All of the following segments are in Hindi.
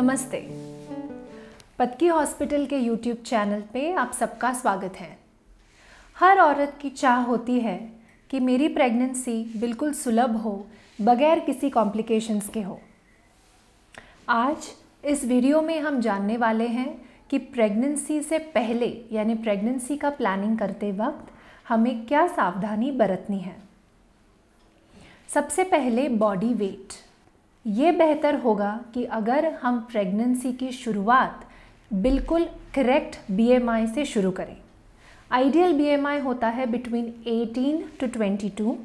नमस्ते। पत्की हॉस्पिटल के YouTube चैनल पे आप सबका स्वागत है। हर औरत की चाह होती है कि मेरी प्रेगनेंसी बिल्कुल सुलभ हो, बगैर किसी कॉम्प्लिकेशंस के हो। आज इस वीडियो में हम जानने वाले हैं कि प्रेगनेंसी से पहले यानी प्रेगनेंसी का प्लानिंग करते वक्त हमें क्या सावधानी बरतनी है। सबसे पहले बॉडी वेट। ये बेहतर होगा कि अगर हम प्रेगनेंसी की शुरुआत बिल्कुल करेक्ट BMI से शुरू करें। आइडियल BMI होता है बिटवीन 18 to 22।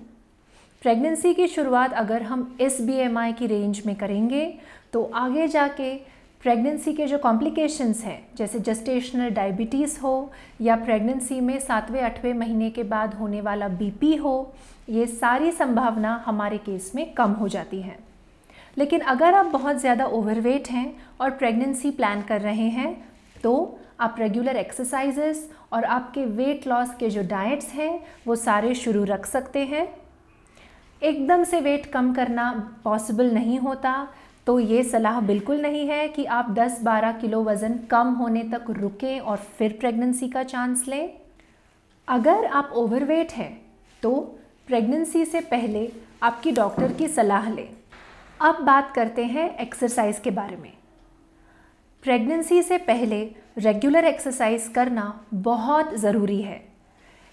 प्रेगनेंसी की शुरुआत अगर हम इस BMI की रेंज में करेंगे तो आगे जाके प्रेगनेंसी के जो कॉम्प्लिकेशंस हैं, जैसे जेस्टेशनल डायबिटीज़ हो या प्रेगनेंसी में 7वें 8वें महीने के बाद होने वाला BP हो, ये सारी संभावना हमारे केस में कम हो जाती है। लेकिन अगर आप बहुत ज़्यादा ओवरवेट हैं और प्रेगनेंसी प्लान कर रहे हैं तो आप रेगुलर एक्सरसाइजेस और आपके वेट लॉस के जो डाइट्स हैं वो सारे शुरू रख सकते हैं। एकदम से वेट कम करना पॉसिबल नहीं होता, तो ये सलाह बिल्कुल नहीं है कि आप 10-12 किलो वज़न कम होने तक रुकें और फिर प्रेगनेंसी का चांस लें। अगर आप ओवरवेट हैं तो प्रेगनेंसी से पहले आपकी डॉक्टर की सलाह लें। अब बात करते हैं एक्सरसाइज के बारे में। प्रेगनेंसी से पहले रेगुलर एक्सरसाइज करना बहुत ज़रूरी है।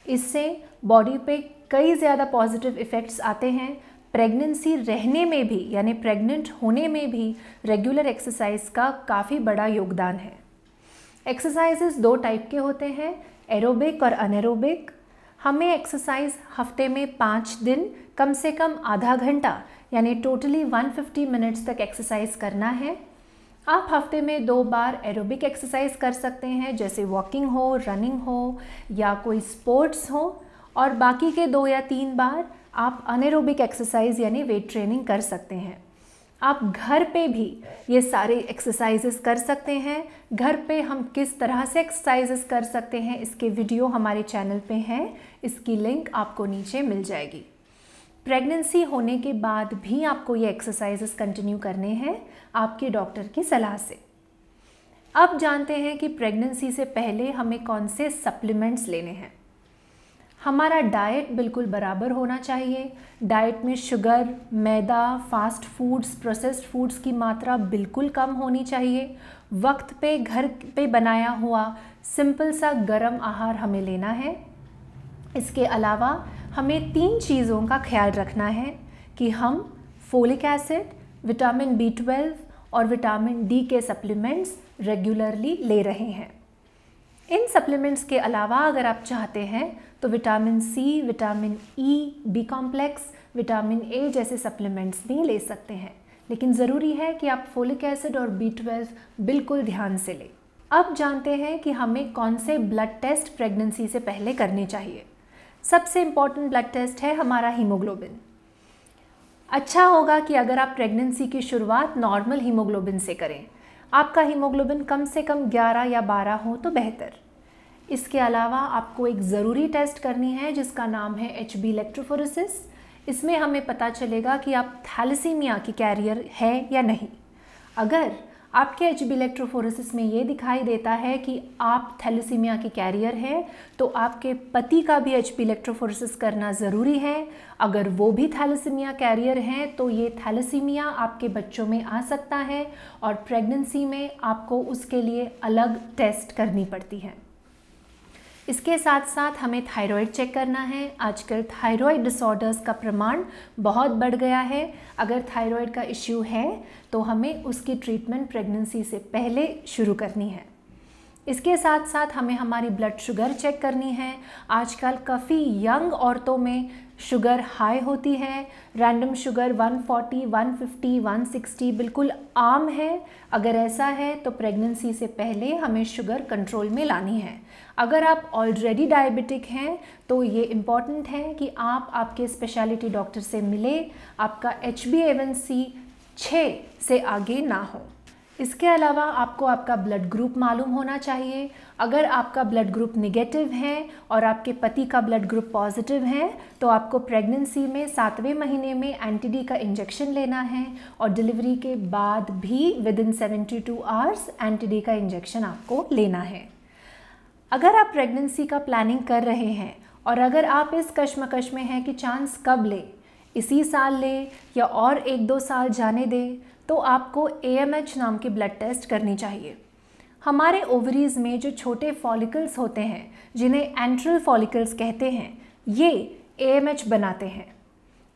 इससे बॉडी पे कई ज़्यादा पॉजिटिव इफ़ेक्ट्स आते हैं। प्रेगनेंसी रहने में भी यानी प्रेग्नेंट होने में भी रेगुलर एक्सरसाइज का काफ़ी बड़ा योगदान है। एक्सरसाइजेस 2 टाइप के होते हैं, एरोबिक और अनएरोबिक। हमें एक्सरसाइज हफ्ते में 5 दिन कम से कम आधा घंटा यानी टोटली 150 मिनट्स तक एक्सरसाइज करना है। आप हफ्ते में 2 बार एरोबिक एक्सरसाइज कर सकते हैं, जैसे वॉकिंग हो, रनिंग हो या कोई स्पोर्ट्स हो, और बाकी के 2 या 3 बार आप अनएरोबिक एक्सरसाइज यानी वेट ट्रेनिंग कर सकते हैं। आप घर पे भी ये सारे एक्सरसाइजेस कर सकते हैं। घर पे हम किस तरह से एक्सरसाइजेस कर सकते हैं इसके वीडियो हमारे चैनल पे हैं, इसकी लिंक आपको नीचे मिल जाएगी। प्रेगनेंसी होने के बाद भी आपको ये एक्सरसाइजेस कंटिन्यू करने हैं आपके डॉक्टर की सलाह से। अब जानते हैं कि प्रेगनेंसी से पहले हमें कौन से सप्लीमेंट्स लेने हैं। हमारा डाइट बिल्कुल बराबर होना चाहिए। डाइट में शुगर, मैदा, फास्ट फूड्स, प्रोसेस्ड फूड्स की मात्रा बिल्कुल कम होनी चाहिए। वक्त पे घर पे बनाया हुआ सिंपल सा गर्म आहार हमें लेना है। इसके अलावा हमें 3 चीज़ों का ख्याल रखना है कि हम फोलिक एसिड, विटामिन B12 और विटामिन D के सप्लीमेंट्स रेगुलरली ले रहे हैं। इन सप्लीमेंट्स के अलावा अगर आप चाहते हैं तो vitamin C, vitamin E, B complex, vitamin A जैसे सप्लीमेंट्स भी ले सकते हैं। लेकिन ज़रूरी है कि आप फोलिक एसिड और B12 बिल्कुल ध्यान से लें। अब जानते हैं कि हमें कौन से ब्लड टेस्ट प्रेगनेंसी से पहले करने चाहिए। सबसे इम्पॉर्टेंट ब्लड टेस्ट है हमारा हीमोग्लोबिन। अच्छा होगा कि अगर आप प्रेगनेंसी की शुरुआत नॉर्मल हीमोग्लोबिन से करें। आपका हीमोग्लोबिन कम से कम 11 या 12 हो तो बेहतर। इसके अलावा आपको एक ज़रूरी टेस्ट करनी है जिसका नाम है HB इलेक्ट्रोफोरेसिस। इसमें हमें पता चलेगा कि आप थैलेसीमिया की कैरियर है या नहीं। अगर आपके HB इलेक्ट्रोफोरेसिस में ये दिखाई देता है कि आप थैलेसीमिया की कैरियर हैं तो आपके पति का भी HB इलेक्ट्रोफोरेसिस करना ज़रूरी है। अगर वो भी थैलेसीमिया कैरियर हैं तो ये थैलेसीमिया आपके बच्चों में आ सकता है और प्रेगनेंसी में आपको उसके लिए अलग टेस्ट करनी पड़ती है। इसके साथ साथ हमें थायराइड चेक करना है। आजकल थायराइड डिसऑर्डर्स का प्रमाण बहुत बढ़ गया है। अगर थायराइड का इश्यू है तो हमें उसकी ट्रीटमेंट प्रेगनेंसी से पहले शुरू करनी है। इसके साथ साथ हमें हमारी ब्लड शुगर चेक करनी है। आजकल काफ़ी यंग औरतों में शुगर हाई होती है। रैंडम शुगर 140, 150, 160 बिल्कुल आम है। अगर ऐसा है तो प्रेगनेंसी से पहले हमें शुगर कंट्रोल में लानी है। अगर आप ऑलरेडी डायबिटिक हैं तो ये इम्पॉर्टेंट है कि आप आपके स्पेशलिटी डॉक्टर से मिले, आपका HbA1c 6 से आगे ना हो। इसके अलावा आपको आपका ब्लड ग्रुप मालूम होना चाहिए। अगर आपका ब्लड ग्रुप नेगेटिव है और आपके पति का ब्लड ग्रुप पॉजिटिव है तो आपको प्रेगनेंसी में 7वें महीने में एंटी-डी का इंजेक्शन लेना है और डिलीवरी के बाद भी विदिन 72 आवर्स एंटी-डी का इंजेक्शन आपको लेना है। अगर आप प्रेगनेंसी का प्लानिंग कर रहे हैं और अगर आप इस कश्मकश में हैं कि चांस कब ले, इसी साल ले या और 1-2 साल जाने दें, तो आपको AMH नाम की ब्लड टेस्ट करनी चाहिए। हमारे ओवरीज में जो छोटे फॉलिकल्स होते हैं जिन्हें एंट्रल फॉलिकल्स कहते हैं, ये AMH बनाते हैं।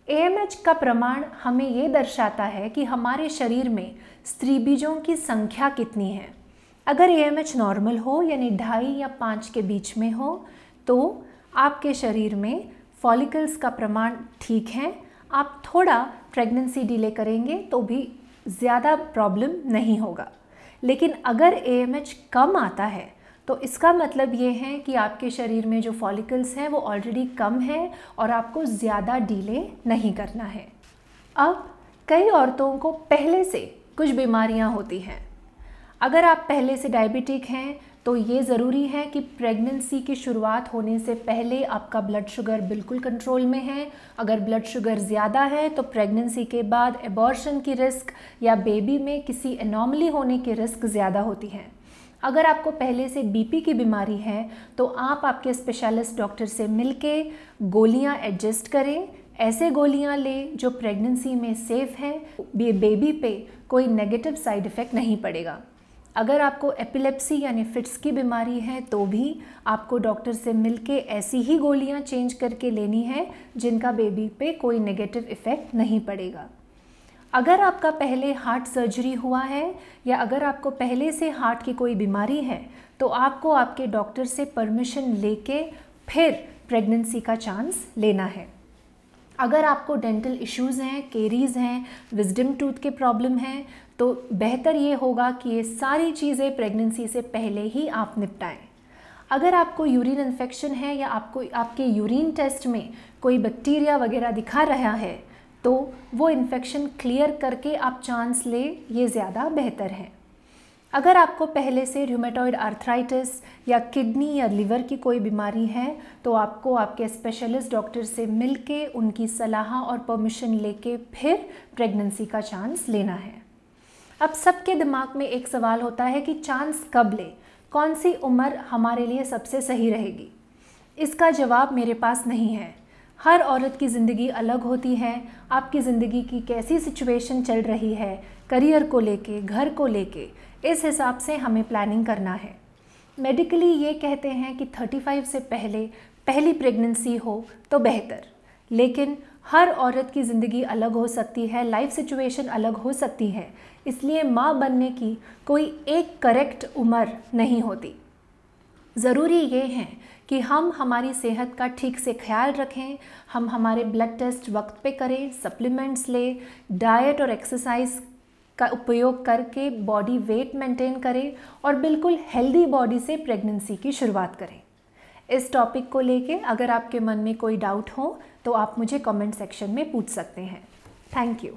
AMH का प्रमाण हमें ये दर्शाता है कि हमारे शरीर में स्त्री बीजों की संख्या कितनी है। अगर AMH नॉर्मल हो यानी 2.5 या 5 के बीच में हो तो आपके शरीर में फॉलिकल्स का प्रमाण ठीक है। आप थोड़ा प्रेगनेंसी डिले करेंगे तो भी ज़्यादा प्रॉब्लम नहीं होगा। लेकिन अगर AMH कम आता है तो इसका मतलब ये है कि आपके शरीर में जो फॉलिकल्स हैं वो ऑलरेडी कम है और आपको ज़्यादा डिले नहीं करना है। अब कई औरतों को पहले से कुछ बीमारियां होती हैं। अगर आप पहले से डायबिटिक हैं तो ये ज़रूरी है कि प्रेगनेंसी की शुरुआत होने से पहले आपका ब्लड शुगर बिल्कुल कंट्रोल में है। अगर ब्लड शुगर ज़्यादा है तो प्रेगनेंसी के बाद एबॉर्शन की रिस्क या बेबी में किसी एनॉमली होने की रिस्क ज़्यादा होती है। अगर आपको पहले से BP की बीमारी है तो आप आपके स्पेशलिस्ट डॉक्टर से मिलके गोलियां एडजस्ट करें। ऐसे गोलियां लें जो प्रेगनेंसी में सेफ़ हैं, बेबी पे कोई नेगेटिव साइड इफ़ेक्ट नहीं पड़ेगा। अगर आपको एपिलेप्सी यानी फिट्स की बीमारी है तो भी आपको डॉक्टर से मिलके ऐसी ही गोलियां चेंज करके लेनी है जिनका बेबी पे कोई नेगेटिव इफ़ेक्ट नहीं पड़ेगा। अगर आपका पहले हार्ट सर्जरी हुआ है या अगर आपको पहले से हार्ट की कोई बीमारी है तो आपको आपके डॉक्टर से परमिशन लेके फिर प्रेगनेंसी का चांस लेना है। अगर आपको डेंटल इश्यूज़ हैं, केरीज़ हैं, विजडम टूथ के प्रॉब्लम हैं तो बेहतर ये होगा कि ये सारी चीज़ें प्रेगनेंसी से पहले ही आप निपटाएं। अगर आपको यूरिन इन्फेक्शन है या आपको आपके यूरिन टेस्ट में कोई बैक्टीरिया वगैरह दिखा रहा है तो वो इन्फेक्शन क्लियर करके आप चांस ले, ये ज़्यादा बेहतर है। अगर आपको पहले से रूमेटॉइड आर्थराइटिस या किडनी या लिवर की कोई बीमारी है तो आपको आपके स्पेशलिस्ट डॉक्टर से मिलके उनकी सलाह और परमिशन लेके फिर प्रेगनेंसी का चांस लेना है। अब सबके दिमाग में एक सवाल होता है कि चांस कब ले, कौन सी उम्र हमारे लिए सबसे सही रहेगी। इसका जवाब मेरे पास नहीं है। हर औरत की ज़िंदगी अलग होती है। आपकी ज़िंदगी की कैसी सिचुएशन चल रही है, करियर को लेके, घर को लेके, इस हिसाब से हमें प्लानिंग करना है। मेडिकली ये कहते हैं कि 35 से पहले पहली प्रेगनेंसी हो तो बेहतर, लेकिन हर औरत की ज़िंदगी अलग हो सकती है, लाइफ सिचुएशन अलग हो सकती है, इसलिए माँ बनने की कोई एक करेक्ट उम्र नहीं होती। ज़रूरी ये है कि हम हमारी सेहत का ठीक से ख्याल रखें, हम हमारे ब्लड टेस्ट वक्त पे करें, सप्लीमेंट्स लें, डाइट और एक्सरसाइज का उपयोग करके बॉडी वेट मेंटेन करें और बिल्कुल हेल्दी बॉडी से प्रेगनेंसी की शुरुआत करें। इस टॉपिक को लेके अगर आपके मन में कोई डाउट हो तो आप मुझे कमेंट सेक्शन में पूछ सकते हैं। Thank you.